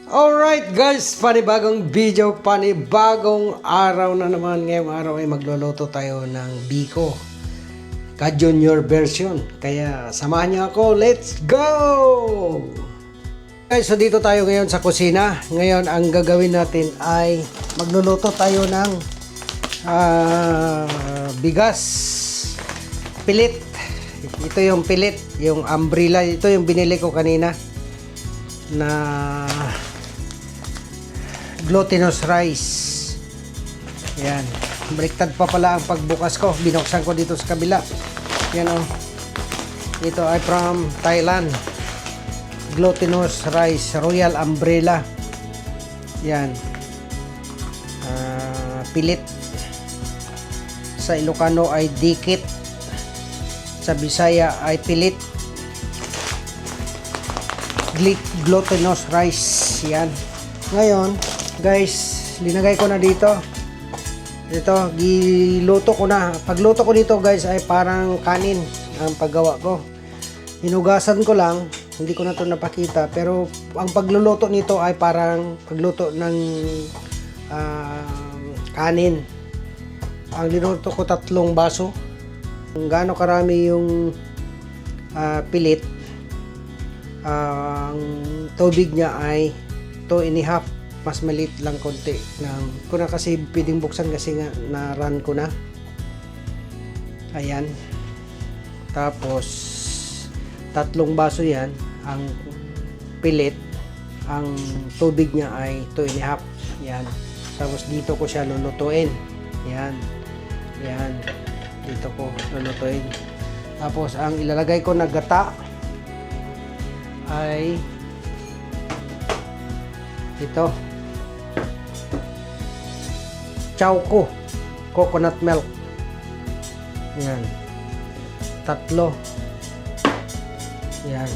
Alright guys, panibagong video, panibagong araw na naman. Ngayong araw ay magluluto tayo ng biko ka-junior version. Kaya samahan niyo ako, let's go! Guys, so dito tayo ngayon sa kusina. Ngayon ang gagawin natin ay magluluto tayo ng bigas pilit. Ito yung pilit, yung umbrella. Ito yung binili ko kanina na glutinous rice. Yan. Baliktad pa pala ang pagbukas ko. Binuksan ko dito sa kabila. Yan o. Ito ay from Thailand. Glutinous rice. Royal umbrella. Yan. Pilit. Sa Ilocano ay dikit. Sa Bisaya ay pilit. Glutinous rice. Yan. Ngayon, guys, linagay ko na dito. Ito, giluto ko na. Pagluto ko dito, guys, ay parang kanin ang paggawa ko. Hinugasan ko lang, hindi ko na ito napakita. Pero ang pagluluto nito ay parang pagluto ng kanin. Ang linuto ko 3 baso. Kung gaano karami yung pilit, ang tubig niya ay 2.5. Mas maliit lang konti ng ko na kasi pwedeng buksan kasi nga na-run ko na. Ayan. Tapos 3 baso yan ang pilit. Ang tubig niya ay 2.5. Yan. Tapos dito ko siya lulutuin. Yan. Yan. Dito ko lulutuin. Tapos ang ilalagay ko na gata ay ito. Chowko, coconut milk. Yan. 3. Yan.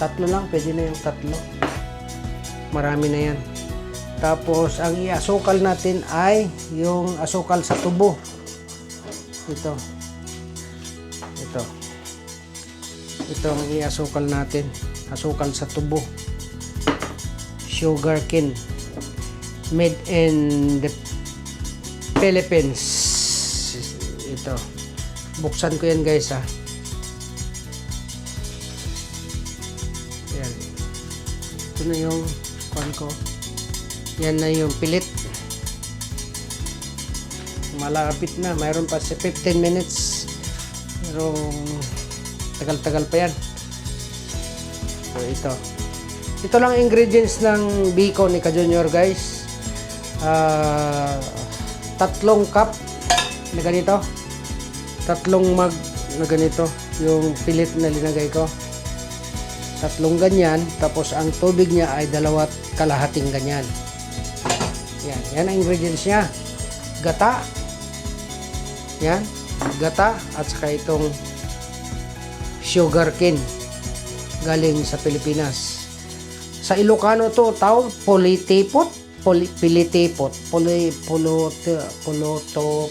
3 lang, pwede na yung 3. Marami na yan. Tapos, ang iasukal natin ay yung asukal sa tubo. Ito. Ito. Ito ang iasukal natin. Asukal sa tubo. Sugar cane. Made in the Philippines. Ito. Buksan ko yan, guys, ha. Yan. Ito na yung kuwan ko. Yan na yung pilit. Malapit na. Mayroon pa sa 15 minutes. Pero tagal-tagal pa yan. So, ito. Ito lang ingredients ng biko ni ka-junior, guys. 3 cup na ganito, 3 mug na ganito yung pilit na linagay ko, 3 ganyan. Tapos ang tubig niya ay 2.5 ganyan. Yan ang ingredients niya. Gata, yan, gata, at saka itong sugar cane galing sa Pilipinas. Sa Ilocano to tawag politipot, pilitipot,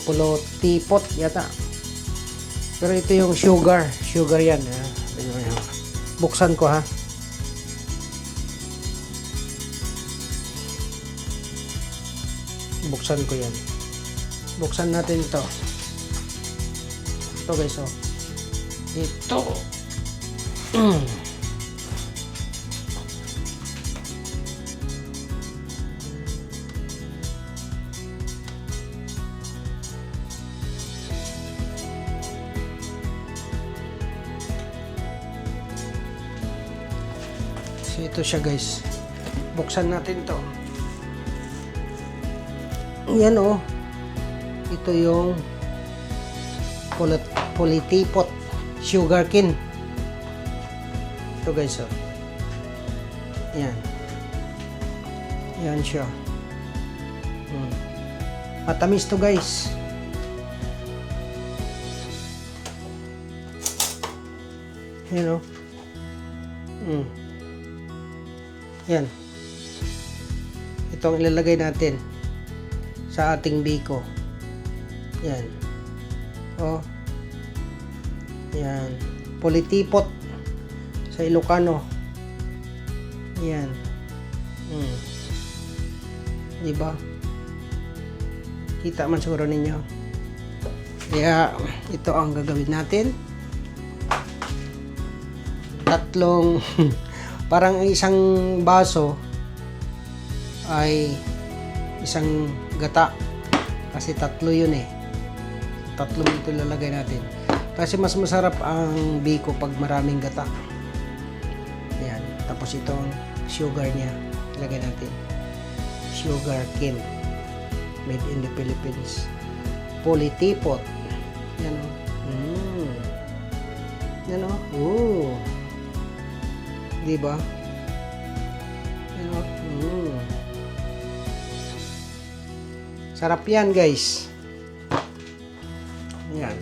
pulotipot yata. Pero ito yung sugar yan. Buksan ko, ha. Buksan ko yan. Buksan natin ito. Ito, guys, oh. Ito. Ito siya, guys. Buksan natin to. Yan, oh. Ito yung politipot sugar cane. Ito, guys, oh. Yan. Yan siya. Matamis to, guys. Yan, oh. Yan. Ito ang ilalagay natin sa ating biko. Yan. Oh. Yan. Politipot sa Ilocano. Yan. Hmm. Diba? Kita man siguro ninyo. Kaya ito ang gagawin natin. Tatlong parang isang baso ay isang gata. Kasi tatlo yun eh. Tatlong ito lalagay natin. Kasi mas masarap ang biko pag maraming gata. Ayan. Tapos itong sugar niya. Ilagay natin. Sugar cane. Made in the Philippines. Politipot. Yan o. Yan o. Ooh. Diba? Yan o. Sarap yan, guys. Yan.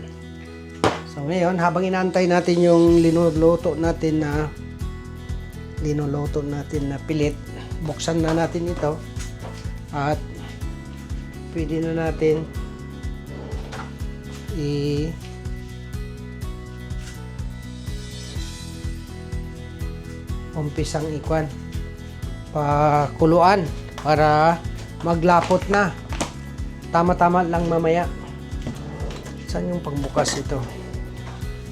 So, ngayon, habang inaantay natin yung linuluto natin na pilit, buksan na natin ito. At pwede na natin umpisang ikwan pakuluan para maglapot na. Tama-tama lang mamaya. Saan yung pangbukas ito?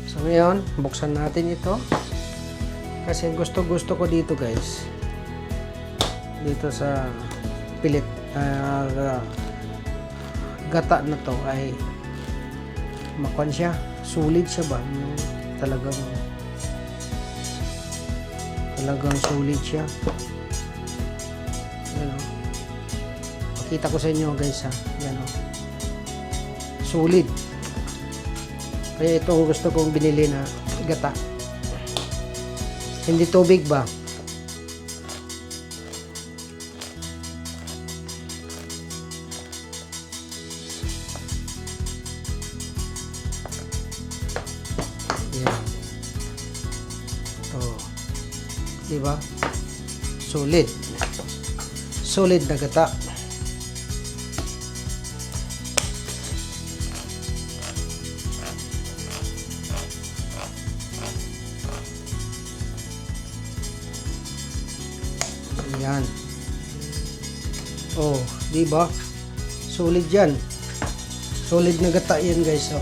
So ngayon, buksan natin ito. Kasi gusto ko dito, guys. Dito sa pilit gata na to ay makuan siya. Sulit siya ba? Yung talagang sulit siya. Yan o. Pakita ko sa inyo, guys, ha. Yan o. Sulit. Kaya ito ang gusto kong binili na gata. Hindi tubig ba? Yan. Oh. Diba? Solid. Solid na gata. Yan. Oh, diba? Solid yan. Solid na gata yan, guys. Oh.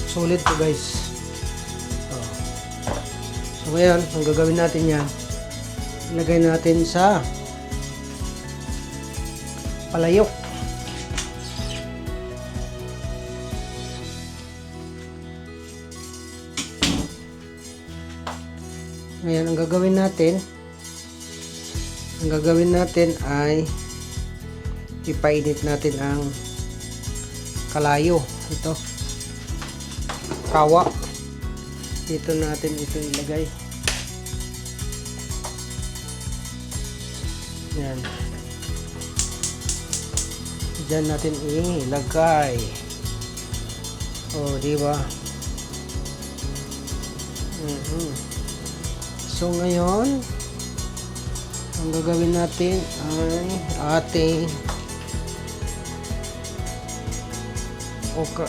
Solid to, guys. Oh. So ngayon, ang gagawin natin yan, ilagay natin sa palayok. Ngayon, ang gagawin natin ay ipainit natin ang kalayo. Ito. Kawa. Dito natin ito ilagay. Yan. Diyan natin ilagay. Oh, di ba? So ngayon, ang gagawin natin ay ating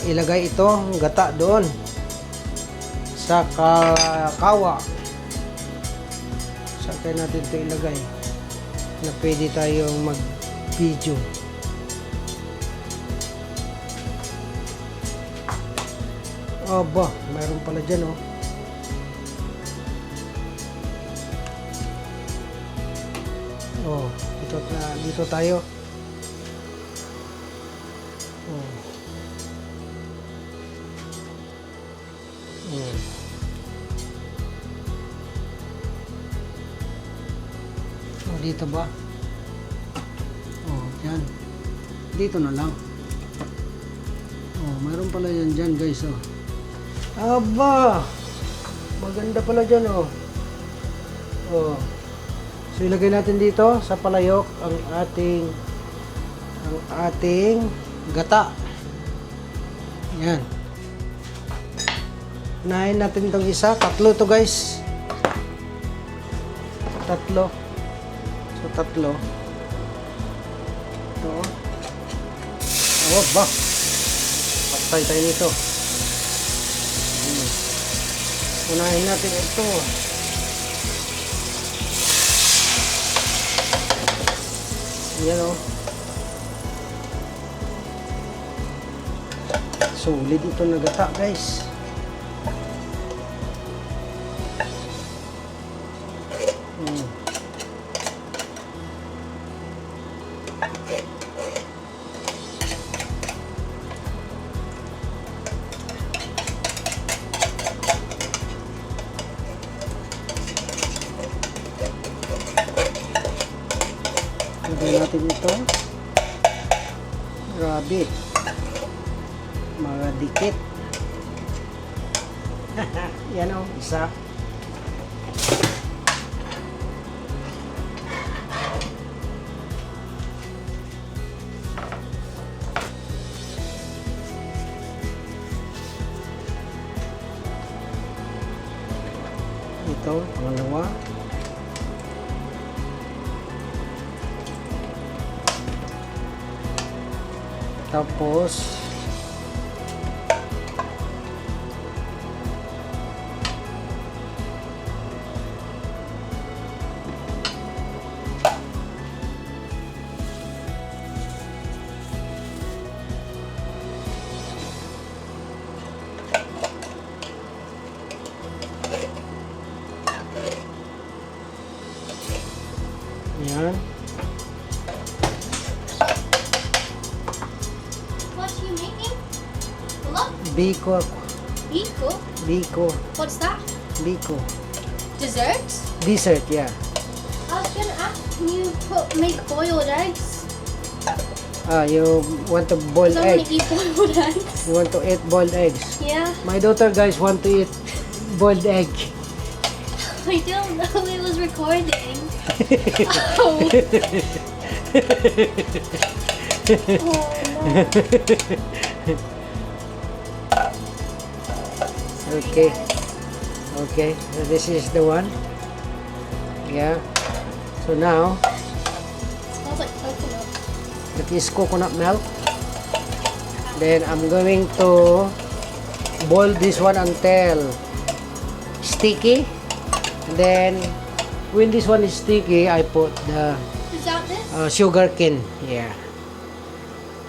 ilagay ito gata doon sa kawa. Saka natin ito ilagay na pwede tayong mag-video. Aba, mayroon pala dyan, oh. Oh, dito tayo. Oh. Oh, dito ba? Oh, yan. Dito na lang. Oh, mayroon pala yan dyan, guys, oh. Aba! Maganda pala dyan, oh. Oh. So, ilagay natin dito sa palayok ang ating gata. Yan. Unahin natin itong isa. Tatlo to, guys. Tatlo. So, tatlo. Ito. Oh, ba? Patay tayo nito. Unahin natin ito. Yan o. Solid ito na gata, guys. Lagyan natin ito. Grabe. Mga dikit. Yan o, isa. Ito, pangalawa. Tapos yan. What are you making? Look, Biko. Biko. Biko. What's that? Biko. Desserts? Dessert, yeah. I was gonna ask, can you make boiled eggs? You want to boil 'Cause I egg. want to eat boiled eggs. You want to eat boiled eggs. Yeah, My daughter, guys, want to eat boiled egg. I didn't know it was recording. Oh. Oh no. Okay. Okay. So this is the one. Yeah. So now, It smells like coconut. that is coconut milk. Then I'm going to boil this one until sticky. And then when this one is sticky, I put the Is that this? sugar cane. Yeah.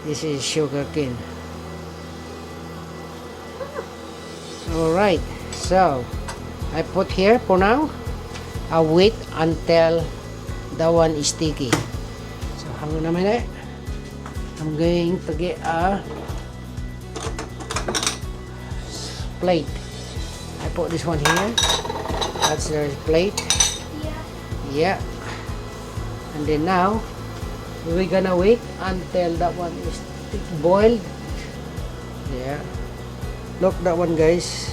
This is sugar cane. Alright. So, I put here for now. I'll wait until the one is sticky. So, hang on a minute. I'm going to get a plate. I put this one here. That's the plate. Yeah. Yeah. And then now, we're gonna wait until that one is boiled. Yeah. Look, that one, guys.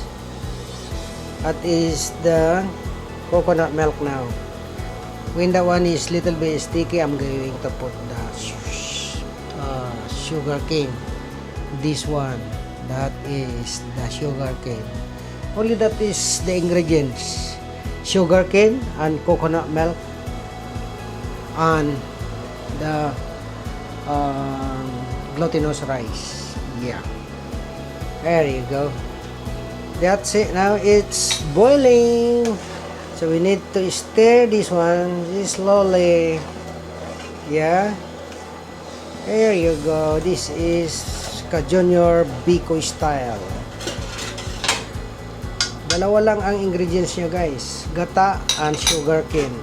That is the coconut milk now. When that one is little bit sticky, I'm going to put the sugar cane. This one, that is the sugar cane. Only that is the ingredients: sugar cane and coconut milk and the glutinous rice. Yeah, there you go. That's it. Now it's boiling, so we need to stir this one slowly. Yeah, there you go. This is Ka Junior Biko style. Dalawa lang ang ingredients niya, guys: gata and sugar cane,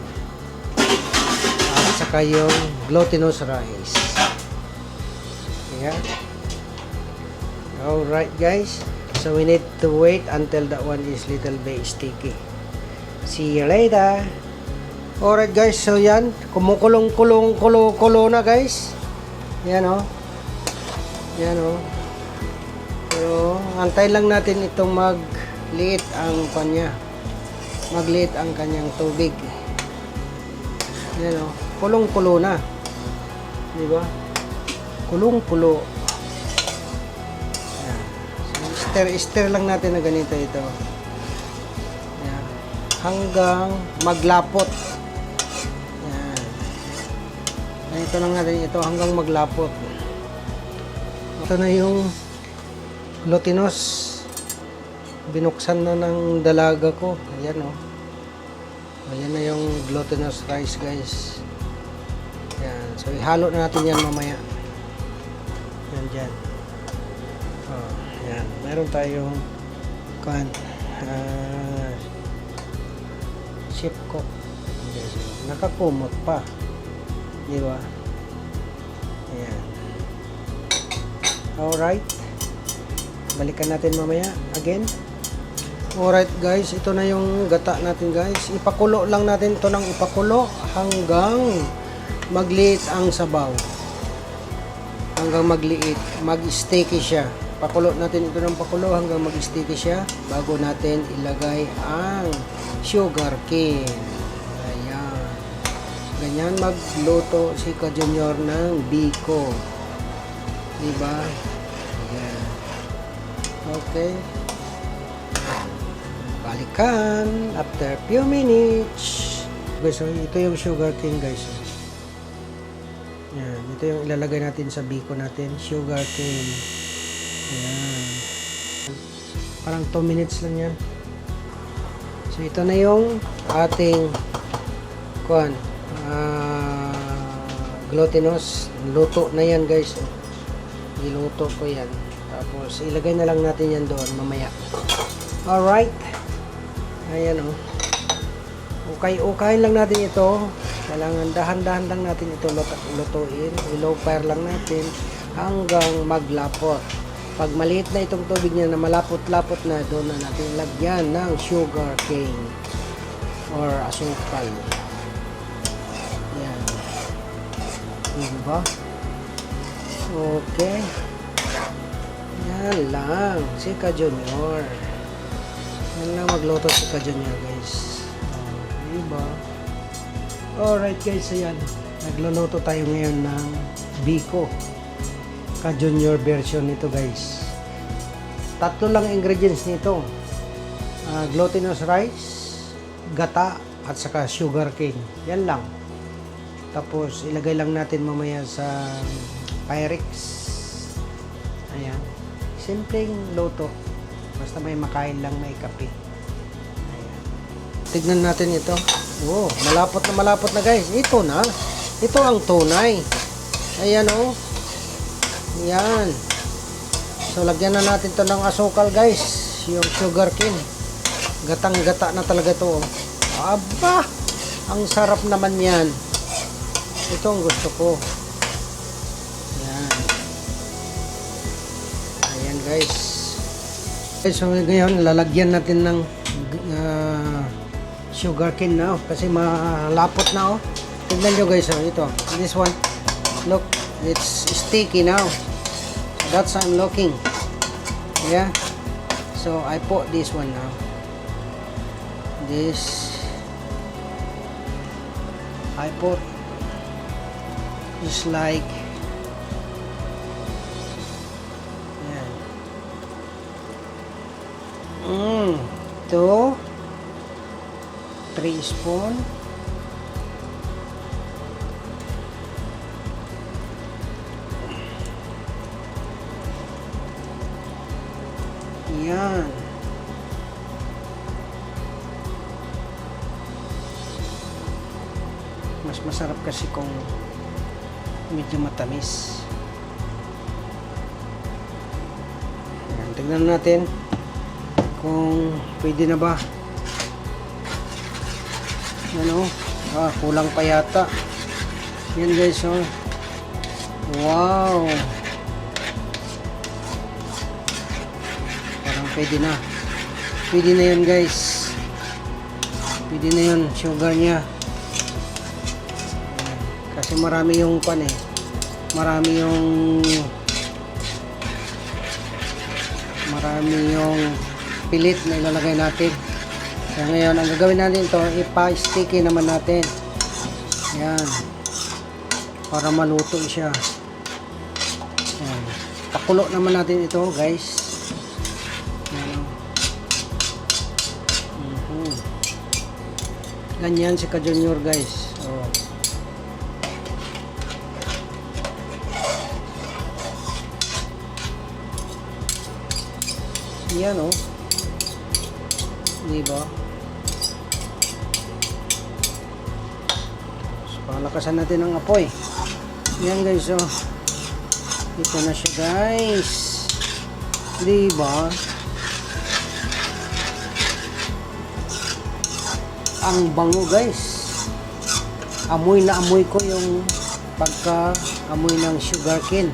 at saka yung glutinous rice. Yeah. Alright, guys. So we need to wait until that one is little bit sticky. See you later. Alright, guys. So yan, kumukulong-kulo na, guys. Yan o. Yan o. So, antay lang natin itong magliit ang kanya. Magliit ang kanyang tubig. Yan o. Kulong-kulo na. Diba? Kulong-kulo. Stir lang natin na ganito ito. Yan. Hanggang maglapot. Yan. ito na nga rin ito hanggang maglapot. Ito na yung glutinous. Binuksan na ng dalaga ko. Ayan o. Ayan na yung glutinous rice guys. Ayan. So ihalo na natin yan mamaya. Yan dyan. Oh, ayan. Meron tayong chip cook. Yes. Nakakumot pa. Di ba? Ayan. Alright. Balikan natin mamaya. Again. Alright guys. Ito na yung gata natin guys. Ipakulo lang natin ito ng ipakulo hanggang magliit ang sabaw. Hanggang magliit. Mag-sticky siya. Pakulo natin ito ng pakulo hanggang mag-sticky siya bago natin ilagay ang sugar cane. Ayan. Ganyan magluto si Ka Junior ng biko. Diba? Ayan. Okay. Balikan after few minutes. Guys, so ito yung sugar cane guys. Ayan. Ito yung ilalagay natin sa biko natin. Sugar cane. Ayan. Parang 2 minutes lang yan. So, ito na yung ating glutinous. Luto na yan guys. Niluto ko yan. Tapos, ilagay na lang natin yan doon mamaya. Alright. Ayan o. Okay lang natin ito. Kailangan dahan-dahan lang natin ito lutuin. I-low fire lang natin hanggang maglapot. Pag maliit na itong tubig niya na malapot-lapot na, doon na natin lagyan ng sugar cane or asukal. Yan. Diba? Okay. Yan lang. Si Ka Junior. Yan lang magluto si Ka Junior guys. Diba? Alright guys, ayan. Nagluluto tayo ngayon ng biko. Ka Junior version nito guys. 3 lang ingredients nito. Glutinous rice, gata, at saka sugar cane. Yan lang. Tapos ilagay lang natin mamaya sa Pyrex. Ayan. Simpleng luto. Basta may makain lang, may kape. Ayan. Tignan natin ito. Oh, malapot na guys. Ito na. Ito ang tunay. Ayan oh. Yan. So, lagyan na natin to ng asukal guys. Yung sugar cane. Gatang-gata na talaga to. Aba! Ang sarap naman yan. Ito ang gusto ko. Yan. Ayan guys. So, ngayon, lalagyan natin ng sugar cane na. Kasi malapot na. Tignan nyo guys. Ito. This one. Look. It's sticky now. That's I'm looking. Yeah. So I put this one now. This I put just like yeah. 2 3 spoon. Yan. Mas masarap kasi kung medyo matamis. Yan. Tignan natin kung pwede na ba. Ano? Kulang pa yata. Yan guys, oh. Wow. Pwede na. Pwede na yun guys. Pwede na yun. Sugar niya. Kasi marami yung pan eh. Marami yung pilit na ilalagay natin. Kaya ngayon, ang gagawin natin ito, ipa-sticky naman natin. Yan. Para maluto siya. Yan. Pakulo naman natin ito guys. Ganyan si Ka Junior guys. Oh. Yan oh. Diba? So, palakasan natin ang apoy. Yan guys oh. Ito na siya guys. Diba? Ang bango guys. Amoy na amoy ko yung pagka amoy ng sugar cane.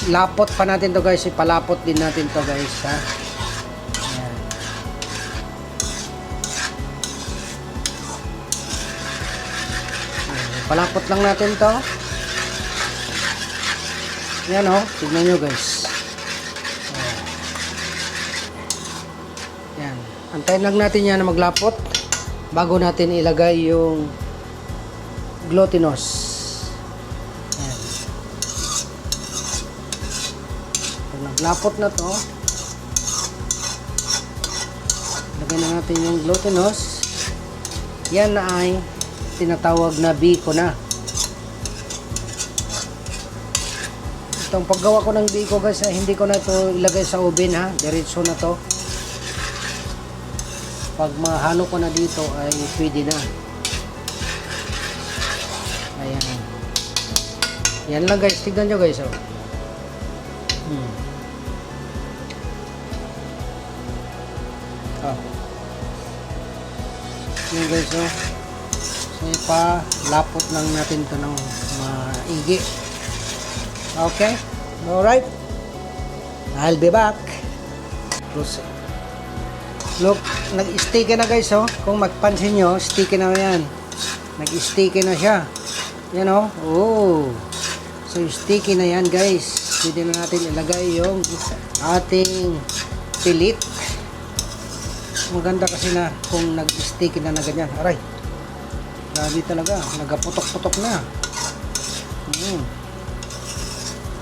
Lapot pa natin to guys. Ipalapot din natin to guys ha. Ayan. Palapot lang natin to. Yan oh. Tignan nyo guys. Yan. Antayin lang natin yan na maglapot bago natin ilagay yung glutinous. Yan. Pag naglapot na to, lagay na natin yung glutinous. Yan na ay tinatawag na biko na. Itong paggawa ko ng biko guys, hindi ko na ito ilagay sa oven ha. Diretso na to. Pag mahalo ko na dito ay pwede na. Ayan. Yan lang guys. Tignan nyo guys. Oh. Oh. Yan guys. Oh. So ipalapot lang natin ito ng maigi. Okay. Alright. I'll be back. Look, nag-sticky na guys oh. Kung magpansin nyo, sticky na yan. Nag-sticky na siya. Yan oh. Oh. So sticky na yan guys. Pwede na natin ilagay yung ating pilit. Maganda kasi na kung nag-sticky na ganyan. Aray. Grabe talaga. Nagaputok-putok na.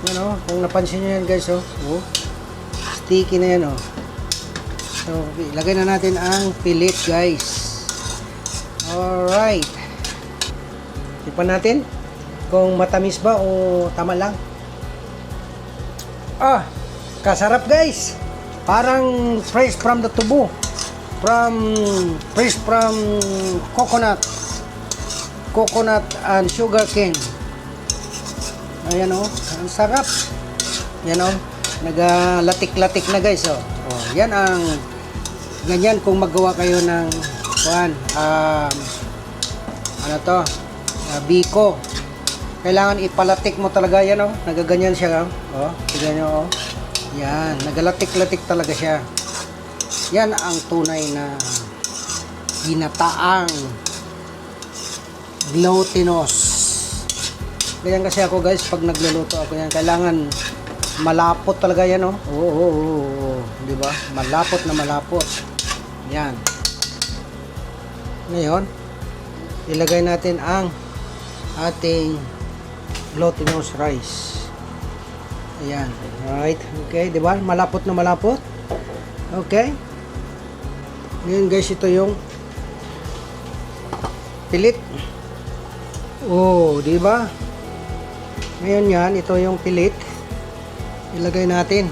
Yan oh. Kung napansin nyo yan guys oh. Oh. Sticky na yan oh. So, ilagay na natin ang pilit guys. Alright. Tipan natin kung matamis ba o tama lang. Ah, kasarap guys. Parang fresh from the tubo. Fresh from coconut. Coconut and sugar cane. Ayan o, ang sarap. Yan o, nagalatik-latik na guys o. Oh, yan ang ganyan kung magawa kayo ng ano to, biko. Kailangan ipalatik mo talaga yan oh. Nagaganyan siya oh. Tignan nyo oh. Yan, nagalatik-latik talaga siya. Yan ang tunay na ginataang glutinous. Ganyan kasi ako guys pag nagluluto ako yan. Kailangan malapot talaga yan oh. Oo. Di ba? Malapot na malapot. Yan. Ngayon, ilagay natin ang ating glutinous rice. Ayan. Alright. Okay, di ba? Malapot na malapot. Okay. Ngayon guys, ito yung pilit. Oh, di ba? Ngayon yan, ito yung pilit. Ilagay natin.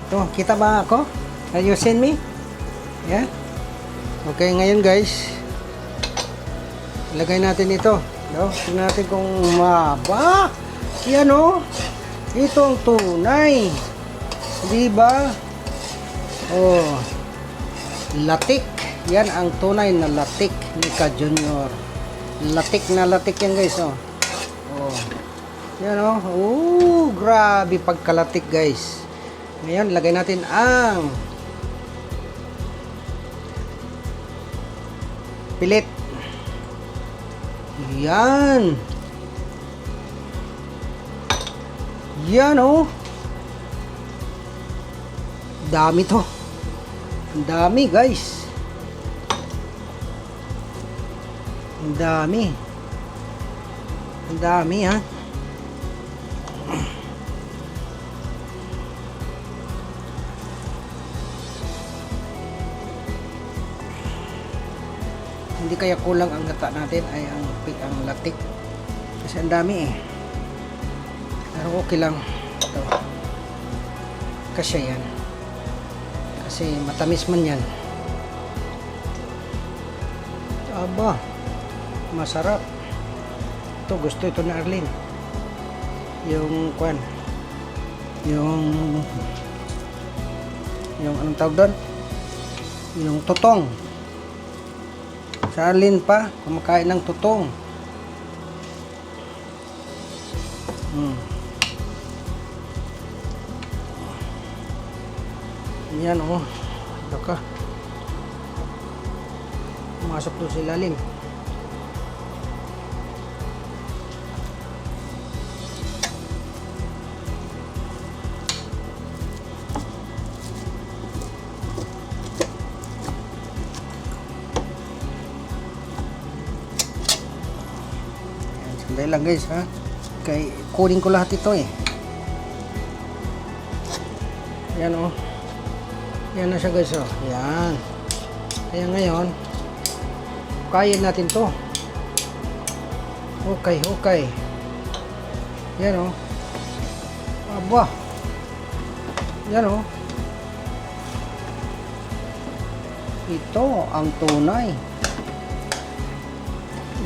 Ito, kita ba ako? Can you send me? Yeah? Okay, ngayon guys, ilagay natin ito. No? Tingnan natin kung maba. Yan o. Ito ang tunay. Diba? Oh. Latik. Yan ang tunay na latik ni Ka Junior. Latik na latik yan guys. Oh. Oh. Yan o. Oh. Grabe pagkalatik guys. Ngayon, lagay natin ang pilit. Yan. Yan oh. Dami to. Ang dami guys. Ang dami. Ang dami ha. Hindi kaya kulang ang gata natin ay ang latik. Kasi ang dami eh. Pero okay lang. Ito. Kasi yan. Kasi matamis man yan. Aba. Masarap. Ito gusto ito na Arlene. Yung kwan. Yung anong tawag doon? Yung tutong. Sa Arlene pa, kumakain ng tutong. Yan oh. Baka pumasok doon sa ilalim. Sandali lang guys ha. Kay kunin ko lahat ito eh. Yan oh. Yan na siya guys oh. Yan. Kaya ngayon kain natin to. Okay. Yan oh. Aba. Yan oh. Ito ang tunay.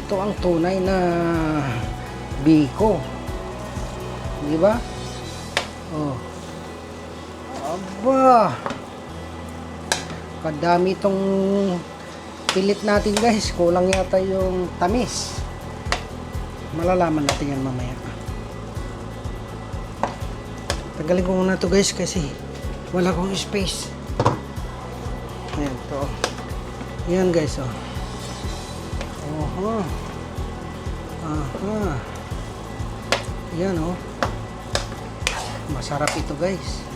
Ito ang tunay na biko. Di ba? Oh. Aba. Kadami itong pilit natin guys. Kulang yata yung tamis. Malalaman natin yan mamaya. Tagalin ko muna to guys kasi wala akong space. Ayan to. Yan guys oh. Oho. Aha. Yan oh. Masarap ito guys.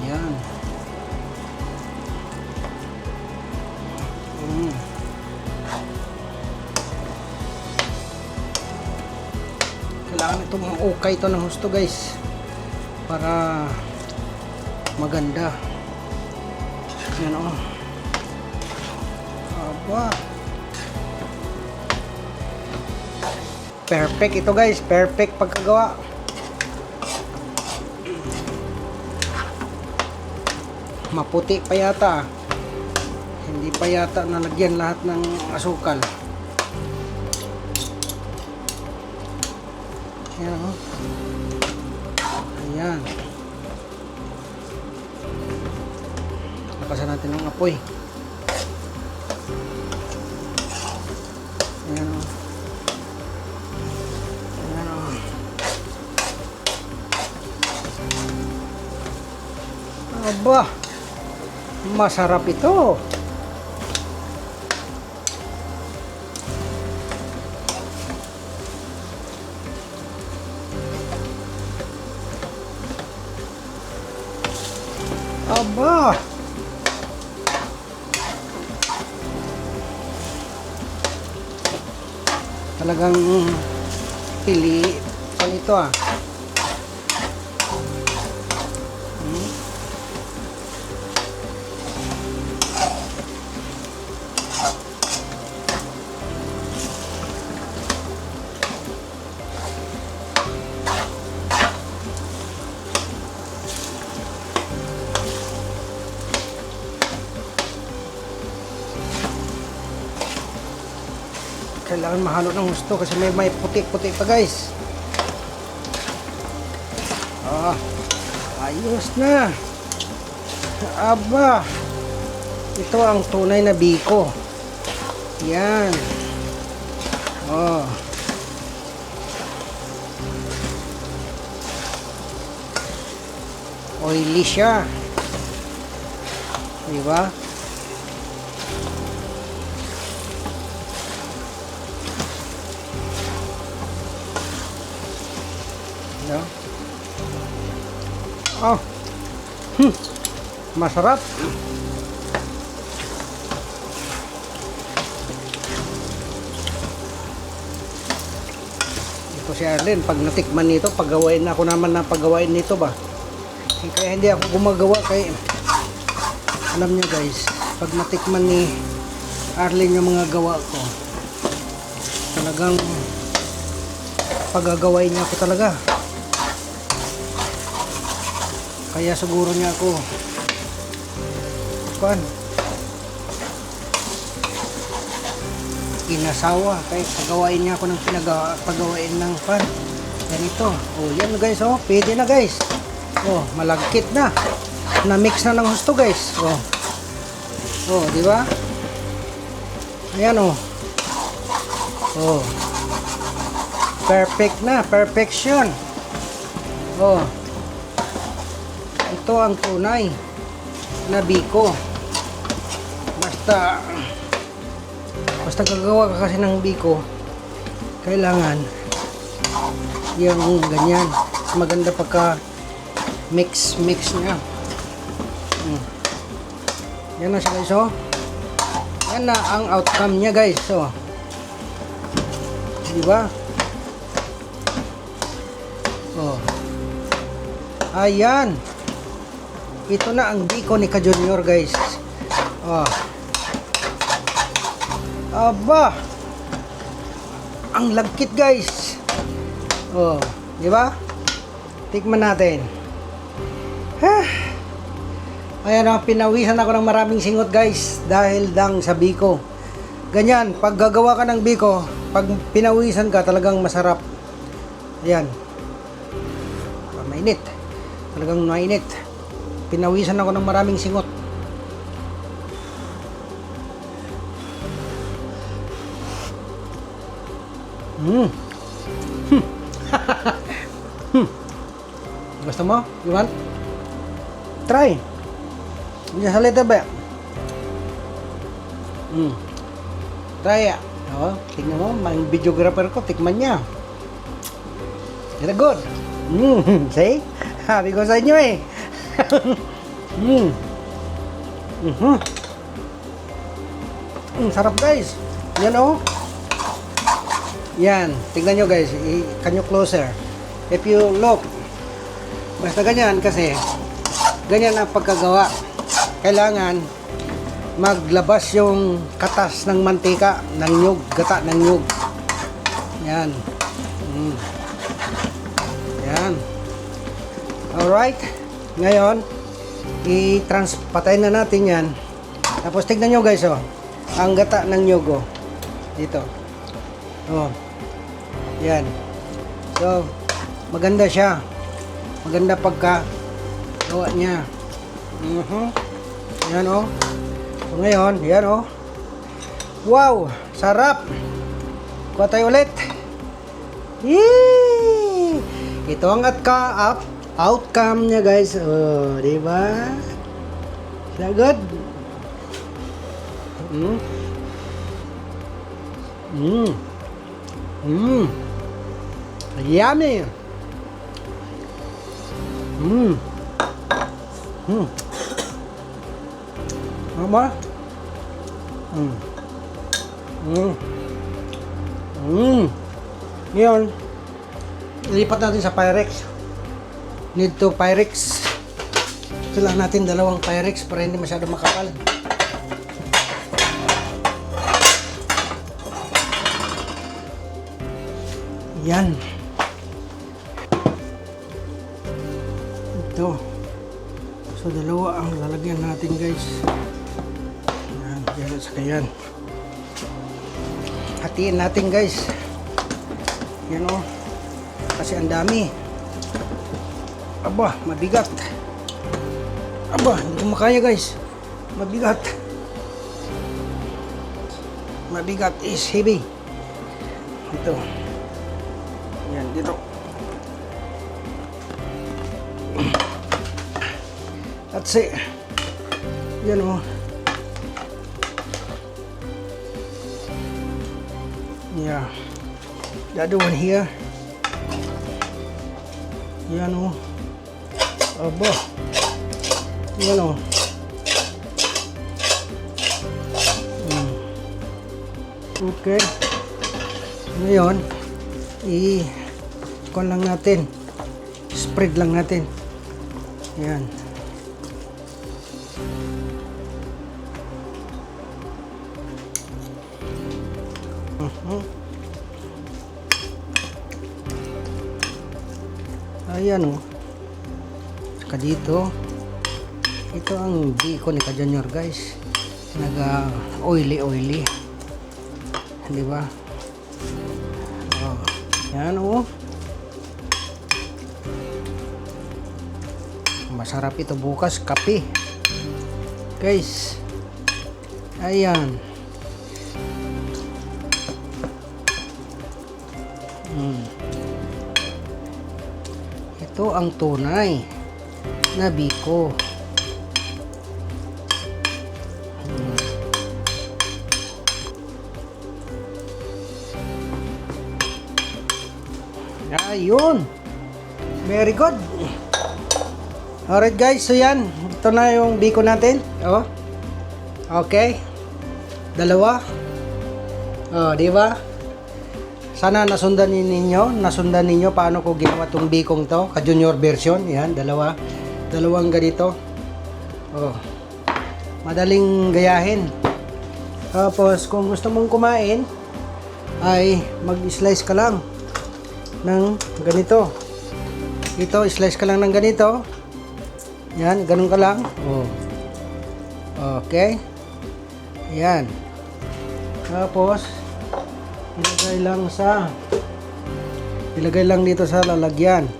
Yan. Kailangan itong okay ito ng husto guys para maganda. Yan o. Aba. Perfect ito guys. Perfect pagkagawa. Maputi pa yata. Hindi pa yata nalagyan lahat ng asukal. Ayan o. Ayan. Lakasan natin ng apoy. Ayan o. Ayan o. Aba. Masarap ito. Aba. Talagang pili pa nito ah. Kailangan mahalo ng gusto kasi may puti-puti pa guys. Ah, ayos na. Aba. Ito ang tunay na biko. Yan. Oh. Oily siya. Diba? No? Oh. Masarap. si Arlen. Pag natikman nito, paggawain ako naman na paggawain nito ba. Kaya hindi ako gumagawa kay alam niyo guys, pag natikman ni Arlen yung mga gawa ko, talagang paggagawain niya ako talaga. Kaya siguro niya ako inasawa kaya pagawain niya ako ng pagawain ng ganito. Oh, yan guys, oh, pwede na guys. Oh, malagkit na. Na-mix na ng gusto guys. Oh. Oh, di ba? Ayan oh. Oh. Perfect na, perfection. Oh. Ito ang tunay na biko. Basta gagawa ka kasi ng biko, kailangan yung ganyan. Maganda pagka mix niya. Yan na siya guys, oh. Yan na ang outcome niya guys, oh. Diba? Oh. Ayan. Ito na ang biko ni Ka Junior guys. Oh. Aba. Ang lagkit guys. Oh, di ba? Tikman natin. Ayan, pinawisan ako ng maraming singot guys dahil dang sa biko. Ganyan, pag gagawa ka ng biko, pag pinawisan ka talagang masarap. Ayan. Mainit. Talagang mainit. Pinawisan ako ng maraming singot. Gusto mo? You want? Try. Just a little bit. Try ya. Oh, tingnan mo, ang videographer ko, tikman niya. Very good. See? Sabi ko sa inyo eh. Sarap guys. Yan oh. Yan, tingnan nyo guys, can you closer? If you look, basta ganyan kasi, ganyan ang pagkagawa. Kailangan maglabas yung katas ng mantika, ng nyug, gata ng nyug. Yan. Yan. Alright. Ngayon, patay na natin yan. Tapos tingnan nyo guys, oh, ang gata ng nyug, oh, dito. Oh. Yan. So, maganda siya. Maganda pagka gawa niya. Yan oh. So, ngayon, yan oh. Wow! Sarap! Kuha tayo ulit. Yee! Ito ang outcome niya guys. Oh, di ba? Is that good? Yummy. Mama. Ngayon, ilipat natin sa Pyrex. Need to Pyrex. Kailangan natin dalawang Pyrex para hindi masyado makapal. Yan. Ito. So, dalawa ang lalagyan natin guys. Yan. Yan at saka yan. Hatiin natin guys. Yan o. Kasi ang dami. Aba, mabigat. Aba, hindi ko makaya guys. Mabigat. Mabigat is heavy. Ito. Yan, dito. That's it. Yan o. Yeah. The other one here. Yan o. Aba. Yan o. Okay. Ngayon, kuha lang natin. Spread lang natin. Yan. Ayan o. Saka dito. Ito ang bacon ni Ka-Junior guys. Oily. Di ba? Oh. Yan o. Masarap ito bukas. Kape. Guys. Ayan. Ito ang tunay na biko. Ayun. Very good. Alright guys, so yan. Ito na yung biko natin. Oh. Okay. Dalawa. Oh, di ba? Sana nasundan ninyo paano ko ginawa tong bikong to, Ka-Junior version. Yan, dalawang ganito. Oh. Madaling gayahin. Tapos kung gusto mong kumain ay mag-slice ka lang ng ganito. Ito, slice ka lang ng ganito. Yan, ganun ka lang. Oh. Okay. Yan. Tapos ilagay lang dito sa lalagyan.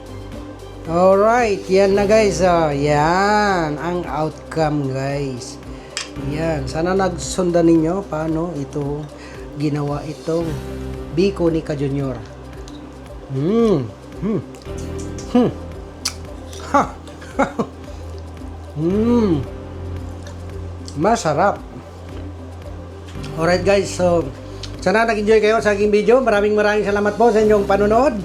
Alright, yan na guys. Yan ang outcome guys. Yan, sana nagsundan ninyo paano ito ginawa itong biko ni Ka-Junior. Masarap. Alright guys, so sana nag-enjoy kayo sa aking video. Maraming salamat po sa inyong panonood.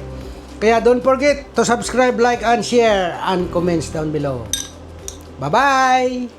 Kaya don't forget to subscribe, like, and share, and comments down below. Bye-bye!